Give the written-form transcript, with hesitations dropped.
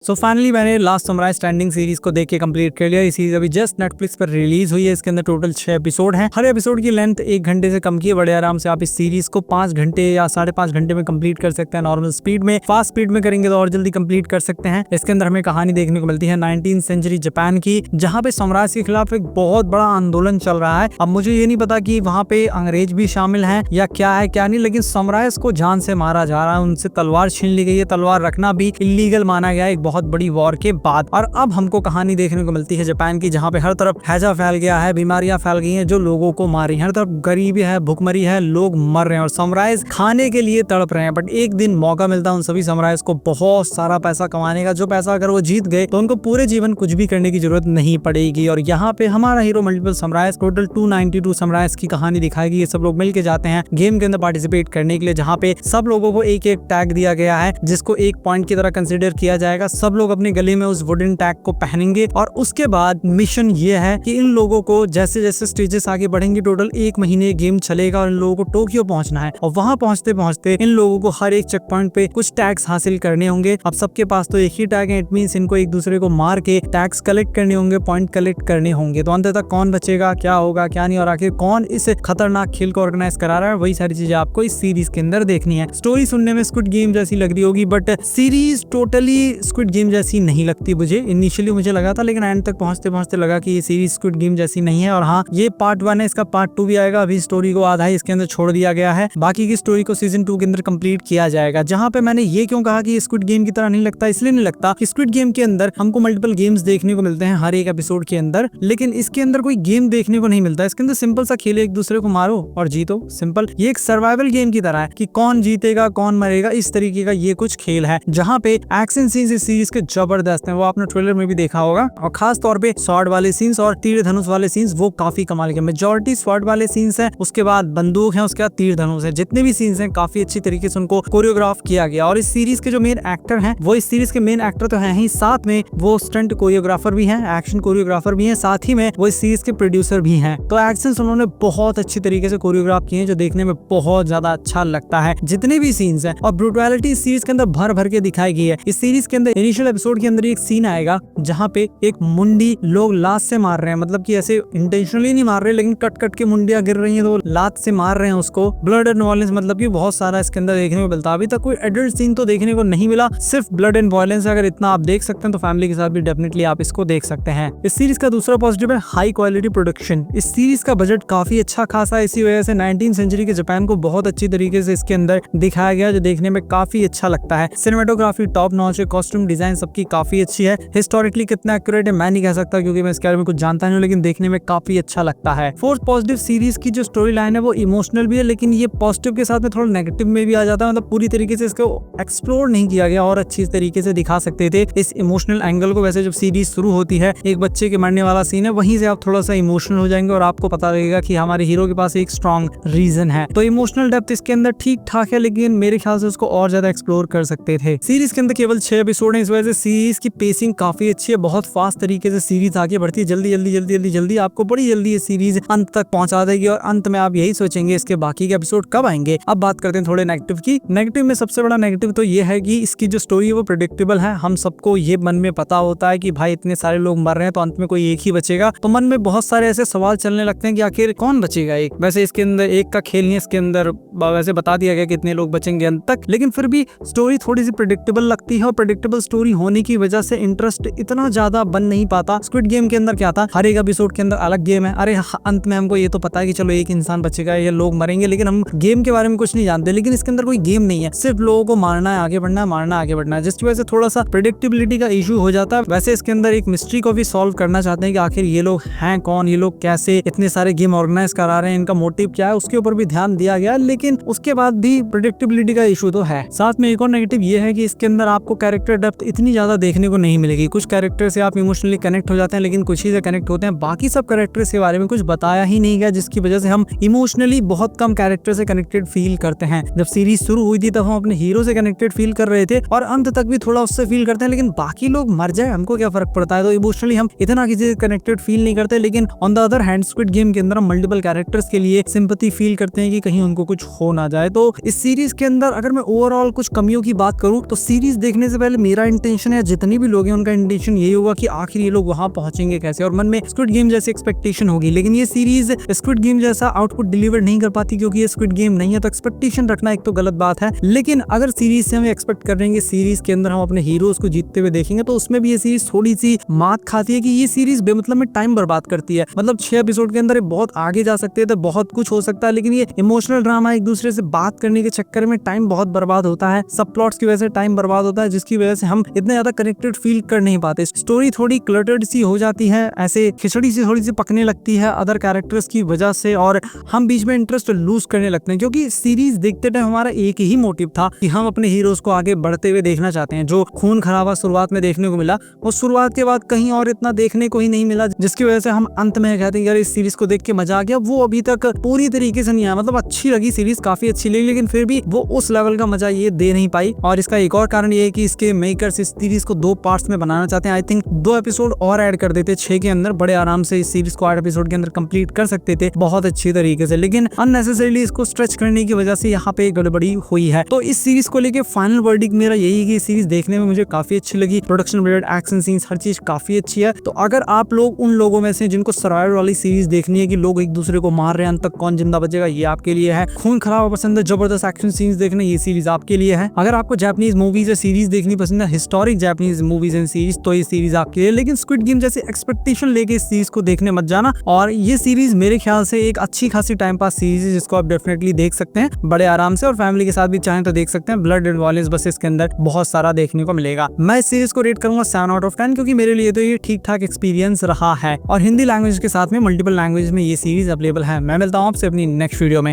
So finally मैंने last samurai standing series को देख के कंप्लीट कर लिया। ये सीरीज अभी जस्ट नेटफ्लिक्स पर रिलीज हुई है। इसके अंदर टोटल 6 एपिसोड हैं। हर एपिसोड की लेंथ 1 घंटे से कम की है। बड़े आराम से आप इस सीरीज को 5 घंटे या 5.5 घंटे में कंप्लीट कर सकते हैं नॉर्मल स्पीड में। फास्ट स्पीड में करेंगे तो और जल्दी कंप्लीट कर सकते हैं। इसके अंदर हमें कहानी देखने को मिलती है 19th सेंचुरी जापान की, जहाँ पे साम्राज्य के खिलाफ एक बहुत बड़ा आंदोलन चल रहा है। अब मुझे ये नहीं पता कि वहाँ पे अंग्रेज भी शामिल हैं या क्या है क्या नहीं, लेकिन साम्राज्य को जान से मारा जा रहा है। उनसे तलवार छीन ली गई है। तलवार रखना भी इलीगल माना गया एक बहुत बड़ी वॉर के बाद। और अब हमको कहानी देखने को मिलती है जापान की, जहाँ पे हर तरफ हैजा फैल गया है, बीमारियां फैल गई हैं जो लोगों को मार रही हैं। हर तरफ गरीबी है, भुखमरी है, लोग मर रहे हैं और साम्राज्य खाने के लिए तड़प रहे हैं। बट एक दिन मौका मिलता है उन सभी साम्राज्य को बहुत सारा पैसा कमाने का, जो पैसा अगर वो जीत गए तो उनको पूरे जीवन कुछ भी करने की जरूरत नहीं पड़ेगी। और यहाँ पे हमारा हीरो मल्टीपल साम्राज्य, टोटल 292 साम्राज्य की कहानी दिखाएगी। ये सब लोग मिलके जाते हैं गेम के अंदर पार्टिसिपेट करने के लिए, जहाँ पे सब लोगों को एक एक टैग दिया गया है जिसको एक पॉइंट की तरह कंसिडर किया जाएगा। सब लोग अपने गले में उस वुडन टैग को पहनेंगे और उसके बाद मिशन ये है कि इन लोगों को जैसे जैसे स्टेजेस आगे बढ़ेंगे, टोटल 1 महीने गेम चलेगा और इन लोगों को टोक्यो पहुंचना है। और वहां पहुंचते पहुंचते इन लोगों को हर एक चेक पॉइंट पे कुछ टैग्स हासिल करने होंगे। अब सबके पास तो एक ही टैग है, इट मींस इनको एक दूसरे को मार के टैग्स कलेक्ट करने होंगे, पॉइंट कलेक्ट करने होंगे। तो अंत तक कौन बचेगा, क्या होगा क्या नहीं, और आखिर कौन इस खतरनाक खेल को ऑर्गेनाइज करा रहा है, वही सारी चीजें आपको इस सीरीज के अंदर देखनी है। स्टोरी सुनने में स्क्विड गेम जैसी लग रही होगी, but series totally squid game जैसी नहीं लगती मुझे। इनिशियली मुझे लगा था, लेकिन एंड तक पहुंचते पहुंचते लगा कि ये सीरीज स्क्विड गेम जैसी नहीं है। और हाँ, ये पार्ट 1 है, इसका पार्ट 2 भी आएगा। अभी स्टोरी को आधा ही इसके अंदर छोड़ दिया गया है, बाकी की स्टोरी को सीजन 2 के अंदर कंप्लीट किया जाएगा। जहाँ पे मैंने ये क्यों कहा कि ये स्क्विड गेम की तरह नहीं लगता, इसलिए नहीं लगता कि स्क्विड गेम के अंदर हमको मल्टीपल गेम्स देखने को मिलते हैं हर एक एपिसोड के अंदर, लेकिन इसके अंदर कोई गेम देखने को नहीं मिलता। इसके अंदर सिंपल सा खेल है, एक दूसरे को मारो और जीतो, सिंपल। ये एक सर्वाइवल गेम की तरह है कि कौन जीतेगा कौन मरेगा, इस तरीके का ये कुछ खेल है। जहाँ पे एक्शन सीन्स इस सीरीज के जबरदस्त हैं, वो आपने ट्रेलर में भी देखा होगा। और खास तौर पे स्वॉर्ड वाले सीन्स और तीर धनुष वाले सीन्स वो काफी कमाल के। मेजॉरिटी स्वॉर्ड वाले सीन्स हैं, उसके बाद बंदूक है, उसके बाद तीर धनुष है। जितने भी सीन्स हैं काफी अच्छी तरीके से उनको कोरियोग्राफ किया गया। और इस सीरीज के जो मेन एक्टर हैं, वो इस सीरीज के मेन एक्टर तो हैं ही, साथ में वो स्टंट कोरियोग्राफर भी हैं, एक्शन कोरियोग्राफर भी हैं, साथ ही में वो इस सीरीज के प्रोड्यूसर भी हैं। तो एक्शन उन्होंने बहुत अच्छी तरीके से कोरियोग्राफ किए हैं, जो देखने में बहुत ज्यादा अच्छा लगता है। जितने भी सीन्स हैं और ब्रूटैलिटी इस सीरीज के अंदर भर भर के दिखाई गई है। इस सीरीज के अंदर इनिशियल एपिसोड के अंदर एक सीन आएगा जहाँ पे एक मुंडी लोग लात से मार रहे हैं, मतलब कि ऐसे इंटेंशनली नहीं मार रहे, लेकिन कट कट के मुंडियां गिर रही हैं तो लात से मार रहे हैं उसको। ब्लड एंड वायलेंस मतलब कि बहुत सारा इसके अंदर देखने को मिलता है। अभी तक कोई एडल्ट सीन तो देखने को नहीं मिला, सिर्फ ब्लड एंड वायलेंस। अगर इतना आप देख सकते हैं तो फैमिली के साथ भी डेफिनेटली आप इसको देख सकते हैं। इस सीरीज का दूसरा पॉजिटिव है हाई क्वालिटी प्रोडक्शन। इस सीरीज का बजट काफी अच्छा खासा है, इसी वजह से 19th सेंचुरी के जापान को बहुत अच्छी तरीके से इसके अंदर दिखाया गया, जो देखने में काफी अच्छा लगता है। सिनेमेटोग्राफी टॉप नॉच है, कॉस्ट्यूम डिजाइन सबकी काफी अच्छी है। हिस्टोरिकली कितना एक्यूरेट है मैं नहीं कह सकता, क्योंकि मैं इसके बारे में कुछ जानता नहीं हूं, लेकिन देखने में काफी अच्छा लगता है। फोर्थ पॉजिटिव, सीरीज की जो स्टोरी लाइन है वो इमोशनल भी है, लेकिन ये पॉजिटिव के साथ में थोड़ा नेगेटिव में भी आ जाता है। मतलब पूरी तरीके से इसको एक्सप्लोर नहीं किया गया और अच्छी तरीके से दिखा सकते थे इस इमोशनल एंगल को। वैसे जब सीरीज शुरू होती है, एक बच्चे के मरने वाला सीन है, वहीं से आप थोड़ा सा इमोशनल हो जाएंगे और आपको पता लगेगा कि हमारे हीरो के पास एक स्ट्रॉन्ग रीजन है। तो इमोशनल डेप्थ इसके अंदर ठीक ठाक है, लेकिन मेरे ख्याल से उसको और ज्यादा एक्सप्लोर कर सकते थे। सीरीज के अंदर केवल 6 एपिसोड है, इस वजह से सीरीज की पेसिंग काफी अच्छी है। बहुत फास्ट तरीके से सीरीज आगे बढ़ती है, जल्दी जल्दी जल्दी जल्दी जल्दी आपको बड़ी जल्दी ये सीरीज अंत तक पहुंचा देगी और अंत में आप यही सोचेंगे इसके बाकी के एपिसोड कब आएंगे। अब बात करते हैं थोड़े नेगेटिव की। नेगेटिव में सबसे बड़ा नेगेटिव तो ये है कि इसकी जो स्टोरी है वो प्रेडिक्टेबल है। हम सबको ये मन में पता होता है कि भाई इतने सारे लोग मर रहे हैं तो अंत में कोई एक ही बचेगा, तो मन में बहुत सारे ऐसे सवाल चलने लगते हैं कि आखिर कौन बचेगा एक। वैसे इसके अंदर एक का खेल नहीं, इसके अंदर वैसे बता दिया गया कितने लोग बचेंगे अंत तक, लेकिन फिर भी स्टोरी थोड़ी सी प्रेडिक्टेबल लगती है। और प्रेडिक्टेबल स्टोरी होने की वजह से इंटरेस्ट इतना ज्यादा बन नहीं पाता। स्क्विड गेम के अंदर क्या था, हर एक एपिसोड के अंदर अलग गेम है। अरे अंत में हमको ये तो पता है कि चलो एक इंसान बचेगा, ये लोग मरेंगे, लेकिन हम गेम के बारे में कुछ नहीं जानते। लेकिन इसके अंदर कोई गेम नहीं है, सिर्फ लोगों को मारना है, आगे बढ़ना है, मारना आगे बढ़ना है, जिसकी वजह से थोड़ा सा प्रेडिक्टेबिलिटी का इशू हो जाता है। वैसे इसके अंदर एक मिस्ट्री को भी सॉल्व करना चाहते हैं कि आखिर ये लोग हैं कौन, ये लोग कैसे इतने सारे गेम ऑर्गेनाइज करा रहे हैं, इनका मोटिव क्या है, उसके ऊपर भी ध्यान दिया गया। लेकिन उसके बाद भी प्रेडिक्टेबिलिटी का इशू तो है। साथ में एक और नेगेटिव ये है कि इसके अंदर आपको कैरेक्टर डेप्थ इतनी ज्यादा देखने को नहीं मिलेगी। कुछ कैरेक्टर से आप इमोशनली कनेक्ट हो जाते हैं, लेकिन कुछ ही से कनेक्ट होते हैं। बाकी सब कैरेक्टर्स के बारे में कुछ बताया ही नहीं गया, जिसकी वजह से हम इमोशनली बहुत कम कैरेक्टर से कनेक्टेड फील करते हैं। जब सीरीज शुरू हुई थी तब हम अपने हीरो से कनेक्टेड फील कर रहे थे और अंत तक भी थोड़ा उससे फील करते हैं, लेकिन बाकी लोग मर जाए हमको क्या फर्क पड़ता है। तो इमोशनली हम इतना किसी से कनेक्टेड फील नहीं करते। लेकिन on the other hand squid game के अंदर हम मल्टीपल कैरेक्टर्स के लिए सिंपैथी फील करते हैं कि कहीं उनको कुछ हो ना जाए। तो इस सीरीज के अंदर अगर मैं ओवरऑल कुछ कमियों की बात करूं तो सीरीज देखने से पहले मेरा इंटेंशन है, जितने भी लोग हैं उनका इंटेंशन यही होगा कि आखिर ये लोग वहां पहुंचेंगे कैसे, और मन में स्क्विड गेम जैसी एक्सपेक्टेशन होगी। लेकिन ये सीरीज स्क्विड गेम जैसा आउटपुट डिलीवर नहीं कर पाती, क्योंकि ये स्क्विड गेम नहीं है, तो एक्सपेक्टेशन रखना एक तो गलत बात है। लेकिन अगर सीरीज से हम एक्सपेक्ट कर रहे हैं, सीरीज के अंदर हम अपने हीरोज को जीतते हुए देखेंगे, तो उसमें भी ये सीरीज थोड़ी सी मात खाती है कि ये सीरीज बेमतलब में टाइम बर्बाद करती है। मतलब 6 एपिसोड के अंदर बहुत आगे जा सकते हैं, तो बहुत कुछ हो सकता है, लेकिन ये इमोशनल ड्रामा एक दूसरे से बात करने के चक्कर में टाइम बहुत बर्बाद होता है, सब प्लॉट्स की वजह से टाइम बर्बाद होता है, जिसकी वजह से हम इतने ज्यादा कनेक्टेड फील कर नहीं पाते। स्टोरी थोड़ी क्लटर्ड सी हो जाती है, ऐसे खिचड़ी सी थोड़ी सी पकने लगती है अदर कैरेक्टर्स की वजह से, और हम बीच में इंटरेस्ट लूज करने लगते हैं। क्योंकि सीरीज देखते टाइम हमारा एक ही मोटिव था कि हम अपने हीरोज को आगे बढ़ते हुए देखना चाहते हैं। जो खून खराबा शुरुआत में देखने को मिला, वो शुरुआत के बाद कहीं और इतना देखने को ही नहीं मिला, जिसकी वजह से हम अंत में कहते हैं यार इस सीरीज को देख के मजा आ गया। वो अभी तक पूरी तरीके से नहीं आया। मतलब अच्छी लगी सीरीज, काफी अच्छी लगी, लेकिन फिर भी वो उस लेवल का मजा ये दे नहीं पाई। और इसका एक और कारण ये है कि इसके मेकर्स इस सीरीज को 2 पार्ट्स में बनाना चाहते हैं। आई थिंक 2 एपिसोड और ऐड कर देते 6 के अंदर, बड़े आराम से इस सीरीज को 8 एपिसोड के अंदर कंप्लीट कर सकते थे बहुत अच्छी तरीके से, लेकिन अननेसेसरीली इसको स्ट्रेच करने की वजह से यहाँ पे गड़बड़ी हुई है। तो इस सीरीज को लेके फाइनल वर्डिक्ट मेरा यही है कि सीरीज देखने में मुझे काफी अच्छी लगी। प्रोडक्शन वैल्यू, एक्शन सीन्स, हर चीज काफी अच्छी है। तो अगर आप लोग उन लोगों में से जिनको सर्वाइवल वाली सीरीज देखनी है कि लोग एक दूसरे को मार रहे हैं, अंत तक कौन जिंदा बचेगा, ये आपके लिए है। खून खराबा पसंद है, जबरदस्त एक्शन सीन्स देखना, ये सीरीज आपके लिए है। अगर आपको जापानीज मूवीज या सीरीज देखनी पसंद है, historic Japanese movies and series, तो ये सीरीज आपके लिए। लेकिन स्क्विड गेम जैसे एक्सपेक्टेशन लेके इस सीरीज को देखने मत जाना। और ये सीरीज मेरे ख्याल से एक अच्छी खासी टाइम पास सीरीज है, जिसको आप डेफिनेटली देख सकते हैं बड़े आराम से, और फैमिली के साथ भी चाहें तो देख सकते हैं। ब्लड एंड वॉयलेंस बस इसके अंदर बहुत सारा देखने को मिलेगा। मैं इस सीरीज को रेट करूंगा 7 आउट ऑफ 10, क्योंकि मेरे लिए तो ये ठीक ठाक एक्सपीरियंस रहा है। और हिंदी लैंग्वेज के साथ में मल्टीपल लैंग्वेज में ये सीरीज अवेलेबल है। मैं मिलता हूं आपसे अपनी नेक्स्ट वीडियो में।